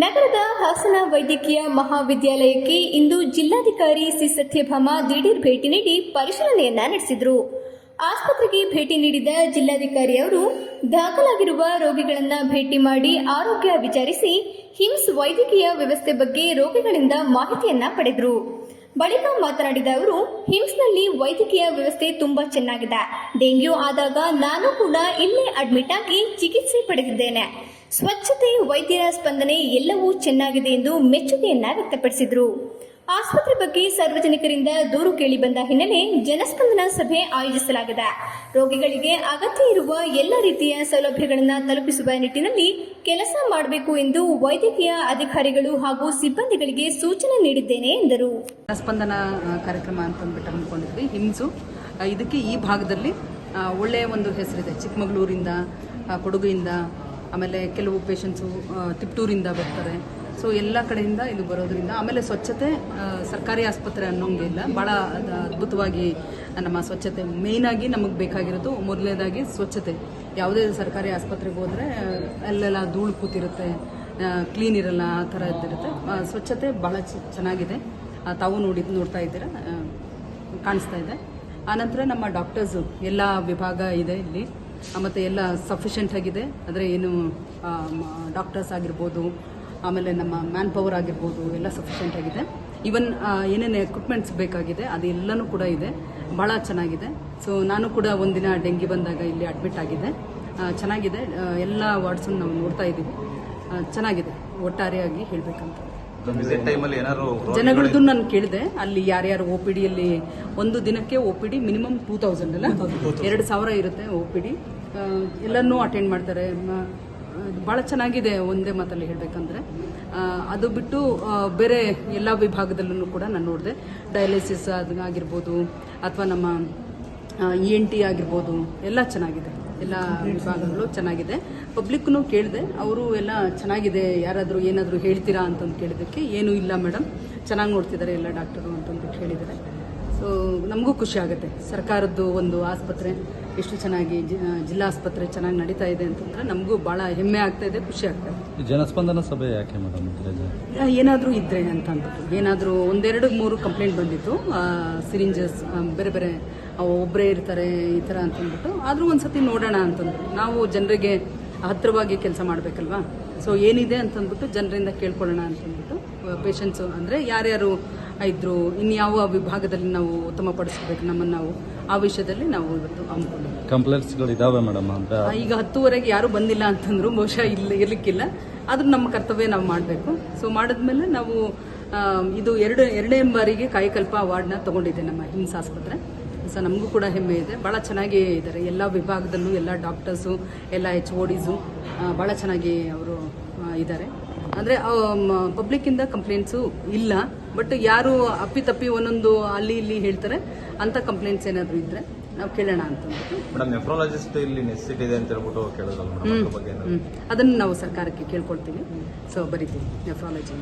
ನಗರದ ಹಾಸನ ವೈದ್ಯಕೀಯ ಮಹಾವಿದ್ಯಾಲಯಕ್ಕೆ ಇಂದು ಜಿಲ್ಲಾಧಿಕಾರಿ ಸಿ ಸತ್ಯಭಾಮ ದಿಢೀರ್ ಭೇಟಿ ನೀಡಿ ಪರಿಶೀಲನೆಯನ್ನ ನಡೆಸಿದರು. ಆಸ್ಪತ್ರೆಗೆ ಭೇಟಿ ನೀಡಿದ ಜಿಲ್ಲಾಧಿಕಾರಿ ಅವರು ದಾಖಲಾಗಿರುವ ರೋಗಿಗಳನ್ನು ಭೇಟಿ ಮಾಡಿ ಆರೋಗ್ಯ ವಿಚಾರಿಸಿ ಹಿಮ್ಸ್ ವೈದ್ಯಕೀಯ ವ್ಯವಸ್ಥೆ ಬಗ್ಗೆ ರೋಗಿಗಳಿಂದ ಮಾಹಿತಿಯನ್ನ ಪಡೆದರು. ಬಳಿಕ ಮಾತನಾಡಿದ ಅವರು, ಹಿಮ್ಸ್ನಲ್ಲಿ ವೈದ್ಯಕೀಯ ವ್ಯವಸ್ಥೆ ತುಂಬಾ ಚೆನ್ನಾಗಿದೆ. ಡೆಂಗ್ಯೂ ಆದಾಗ ನಾನು ಕೂಡ ಇಲ್ಲೇ ಅಡ್ಮಿಟ್ ಆಗಿ ಚಿಕಿತ್ಸೆ ಪಡೆದಿದ್ದೇನೆ. ಸ್ವಚ್ಛತೆ, ವೈದ್ಯರ ಸ್ಪಂದನೆ ಎಲ್ಲವೂ ಚೆನ್ನಾಗಿದೆ ಎಂದು ಮೆಚ್ಚುಗೆಯನ್ನ ವ್ಯಕ್ತಪಡಿಸಿದರು. ಆಸ್ಪತ್ರೆ ಬಗ್ಗೆ ಸಾರ್ವಜನಿಕರಿಂದ ದೂರು ಕೇಳಿ ಬಂದ ಹಿನ್ನೆಲೆ ಜನಸ್ಪಂದನ ಸಭೆ ಆಯೋಜಿಸಲಾಗಿದೆ. ರೋಗಿಗಳಿಗೆ ಅಗತ್ಯ ಇರುವ ಎಲ್ಲ ರೀತಿಯ ಸೌಲಭ್ಯಗಳನ್ನು ತಲುಪಿಸುವ ನಿಟ್ಟಿನಲ್ಲಿ ಕೆಲಸ ಮಾಡಬೇಕು ಎಂದು ವೈದ್ಯಕೀಯ ಅಧಿಕಾರಿಗಳು ಹಾಗೂ ಸಿಬ್ಬಂದಿಗಳಿಗೆ ಸೂಚನೆ ನೀಡಿದ್ದೇನೆ ಎಂದರು. ಜನಸ್ಪಂದನ ಕಾರ್ಯಕ್ರಮ ಅಂತಂದ್ಬಿಟ್ಟು ಅಂದ್ಕೊಂಡಿದ್ವಿ. ಹಿಮ್ಸು ಇದಕ್ಕೆ ಈ ಭಾಗದಲ್ಲಿ ಒಳ್ಳೆಯ ಒಂದು ಹೆಸರಿದೆ. ಚಿಕ್ಕಮಗಳೂರಿಂದ, ಕೊಡಗಿಂದ, ಆಮೇಲೆ ಕೆಲವು ಪೇಷಂಟ್ಸು ತಿಪ್ಟೂರಿಂದ ಬರ್ತಾರೆ. ಸೊ ಎಲ್ಲ ಕಡೆಯಿಂದ ಇದು ಬರೋದ್ರಿಂದ, ಆಮೇಲೆ ಸ್ವಚ್ಛತೆ ಸರ್ಕಾರಿ ಆಸ್ಪತ್ರೆ ಅನ್ನೋಂಗೆ ಇಲ್ಲ, ಭಾಳ ಅದ್ಭುತವಾಗಿ ನಮ್ಮ ಸ್ವಚ್ಛತೆ ಮೇಯ್ನಾಗಿ ನಮಗೆ ಬೇಕಾಗಿರೋದು. ಮೊದಲನೇದಾಗಿ ಸ್ವಚ್ಛತೆ. ಯಾವುದೇ ಸರ್ಕಾರಿ ಆಸ್ಪತ್ರೆಗೆ ಹೋದರೆ ಅಲ್ಲೆಲ್ಲ ಧೂಳು ಕೂತಿರುತ್ತೆ, ಕ್ಲೀನ್ ಇರಲ್ಲ, ಆ ಥರ ಇದ್ದಿರುತ್ತೆ. ಸ್ವಚ್ಛತೆ ಭಾಳ ಚೆನ್ನಾಗಿದೆ. ತಾವು ನೋಡ್ತಾ ಇದ್ದೀರಾ, ಕಾಣಿಸ್ತಾ ಇದೆ. ಆನಂತರ ನಮ್ಮ ಡಾಕ್ಟರ್ಸು ಎಲ್ಲ ವಿಭಾಗ ಇದೆ ಇಲ್ಲಿ, ಮತ್ತು ಎಲ್ಲ ಸಫಿಷಿಯೆಂಟ್ ಆಗಿದೆ. ಅಂದರೆ ಏನು ಡಾಕ್ಟರ್ಸ್ ಆಗಿರ್ಬೋದು, ಆಮೇಲೆ ನಮ್ಮ ಮ್ಯಾನ್ ಪವರ್ ಆಗಿರ್ಬೋದು, ಎಲ್ಲ ಸಫಿಷಿಯೆಂಟ್ ಆಗಿದೆ. ಈವನ್ ಏನೇನು ಎಕ್ವಿಪ್ಮೆಂಟ್ಸ್ ಬೇಕಾಗಿದೆ ಅದೆಲ್ಲನೂ ಕೂಡ ಇದೆ. ಭಾಳ ಚೆನ್ನಾಗಿದೆ. ಸೊ ನಾನು ಕೂಡ ಒಂದಿನ ಡೆಂಗಿ ಬಂದಾಗ ಇಲ್ಲಿ ಅಡ್ಮಿಟ್ ಆಗಿದೆ. ಚೆನ್ನಾಗಿದೆ. ಎಲ್ಲ ವಾರ್ಡ್ಸನ್ನು ನಾವು ನೋಡ್ತಾ ಇದ್ದೀವಿ. ಚೆನ್ನಾಗಿದೆ ಒಟ್ಟಾರೆಯಾಗಿ ಹೇಳಬೇಕಂತ. ಜನಗಳದ್ದು ನಾನು ಕೇಳಿದೆ, ಅಲ್ಲಿ ಯಾರ್ಯಾರು ಒ ಪಿ ಡಿಯಲ್ಲಿ ಒಂದು ದಿನಕ್ಕೆ ಒ ಪಿ ಡಿ ಮಿನಿಮಮ್ 2000 ಅಲ್ಲ, 2000 ಇರುತ್ತೆ ಒ ಪಿ ಡಿ. ಎಲ್ಲನೂ ಅಟೆಂಡ್ ಮಾಡ್ತಾರೆ. ಭಾಳ ಚೆನ್ನಾಗಿದೆ. ಒಂದೇ ಮಾತಲ್ಲಿ ಹೇಳಬೇಕಂದ್ರೆ ಅದು ಬಿಟ್ಟು ಬೇರೆ ಎಲ್ಲ ವಿಭಾಗದಲ್ಲೂ ಕೂಡ ನಾನು ನೋಡಿದೆ. ಡಯಾಲಿಸಿಸ್ ಆಗಿರ್ಬೋದು, ಅಥವಾ ನಮ್ಮ ENT ಆಗಿರ್ಬೋದು, ಎಲ್ಲ ಚೆನ್ನಾಗಿದೆ. ಎಲ್ಲ ವಿಭಾಗಗಳು ಚೆನ್ನಾಗಿದೆ. ಪಬ್ಲಿಕ್ನು ಕೇಳಿದೆ, ಅವರು ಎಲ್ಲ ಚೆನ್ನಾಗಿದೆ, ಯಾರಾದರೂ ಏನಾದರೂ ಹೇಳ್ತೀರಾ ಅಂತಂದು ಕೇಳಿದ್ದಕ್ಕೆ ಏನೂ ಇಲ್ಲ ಮೇಡಮ್, ಚೆನ್ನಾಗಿ ನೋಡ್ತಿದ್ದಾರೆ ಎಲ್ಲ ಡಾಕ್ಟರು ಅಂತಂದ್ಬಿಟ್ಟು ಹೇಳಿದ್ದಾರೆ. ಸೊ ನಮಗೂ ಖುಷಿ ಆಗುತ್ತೆ. ಸರ್ಕಾರದ್ದು ಒಂದು ಆಸ್ಪತ್ರೆ ಎಷ್ಟು ಚೆನ್ನಾಗಿ, ಜಿಲ್ಲಾ ಆಸ್ಪತ್ರೆ ಚೆನ್ನಾಗಿ ನಡೀತಾ ಇದೆ ಅಂತಂದ್ರೆ ನಮಗೂ ಭಾಳ ಹೆಮ್ಮೆ ಆಗ್ತಾ ಇದೆ, ಖುಷಿ ಆಗ್ತಾ ಇದೆ. ಜನಸ್ಪಂದನ ಸಭೆ ಯಾಕೆ ಮೇಡಮ್? ಏನಾದರೂ ಇದ್ರೆ ಅಂತ ಅಂದ್ಬಿಟ್ಟು, ಏನಾದರೂ 1-2-3 ಕಂಪ್ಲೇಂಟ್ ಬಂದಿತ್ತು. ಸಿರಿಂಜಸ್ ಬೇರೆ ಬೇರೆ ಒಬ್ಬರೇ ಇರ್ತಾರೆ ಈ ಥರ ಅಂತಂದ್ಬಿಟ್ಟು. ಆದರೂ ಒಂದ್ಸತಿ ನೋಡೋಣ ಅಂತಂದ್ರು. ನಾವು ಜನರಿಗೆ ಹತ್ತಿರವಾಗಿ ಕೆಲಸ ಮಾಡಬೇಕಲ್ವಾ. ಸೊ ಏನಿದೆ ಅಂತಂದ್ಬಿಟ್ಟು ಜನರಿಂದ ಕೇಳ್ಕೊಳ್ಳೋಣ ಅಂತಂದ್ಬಿಟ್ಟು, ಪೇಷಂಟ್ಸು ಅಂದರೆ ಯಾರ್ಯಾರು ಇದ್ರು, ಇನ್ಯಾವ ವಿಭಾಗದಲ್ಲಿ ನಾವು ಉತ್ತಮಪಡಿಸ್ಬೇಕು ನಮ್ಮನ್ನು, ನಾವು ಆ ವಿಷಯದಲ್ಲಿ ನಾವು ಇವತ್ತು ಹಮ್ಮಿಕೊಂಡಿದ್ದೀವಿ. ಕಂಪ್ಲೇಂಟ್ಸ್ಗಳು ಇದಾವೆ ಮೇಡಮ್ ಅಂತ ಈಗ 10:30 ಯಾರೂ ಬಂದಿಲ್ಲ ಅಂತಂದ್ರು, ಬಹುಶಃ ಇರ್ಲಿಕ್ಕಿಲ್ಲ. ಆದ್ರೂ ನಮ್ಮ ಕರ್ತವ್ಯ ನಾವು ಮಾಡಬೇಕು. ಸೊ ಮಾಡಿದ್ಮೇಲೆ ನಾವು ಇದು ಎರಡನೇ ಬಾರಿಗೆ ಕಾಯಕಲ್ಪ ಅವಾರ್ಡ್ನ ತಗೊಂಡಿದೆ ನಮ್ಮ ಹಿಮ್ಸ್ ಆಸ್ಪತ್ರೆ. ಸೊ ನಮಗೂ ಕೂಡ ಹೆಮ್ಮೆ ಇದೆ. ಭಾಳ ಚೆನ್ನಾಗಿ ಇದ್ದಾರೆ ಎಲ್ಲ ವಿಭಾಗದಲ್ಲೂ. ಎಲ್ಲ ಡಾಕ್ಟರ್ಸು, ಎಲ್ಲ HODಸು ಭಾಳ ಚೆನ್ನಾಗಿ ಅವರು ಇದ್ದಾರೆ. ಅಂದರೆ ಪಬ್ಲಿಕ್ಕಿಂದ ಕಂಪ್ಲೇಂಟ್ಸು ಇಲ್ಲ. ಬಟ್ ಯಾರು ಅಪ್ಪಿತಪ್ಪಿ ಒಂದೊಂದು ಅಲ್ಲಿ ಇಲ್ಲಿ ಹೇಳ್ತಾರೆ, ಅಂಥ ಕಂಪ್ಲೇಂಟ್ಸ್ ಏನಾದರೂ ಇದ್ದರೆ ನಾವು ಕೇಳೋಣ ಅಂತ. ಅದನ್ನು ನಾವು ಸರ್ಕಾರಕ್ಕೆ ಕೇಳ್ಕೊಳ್ತೀವಿ. ಸೊ ಬರಿತೀವಿ ನೆಫ್ರಾಲಜಿ.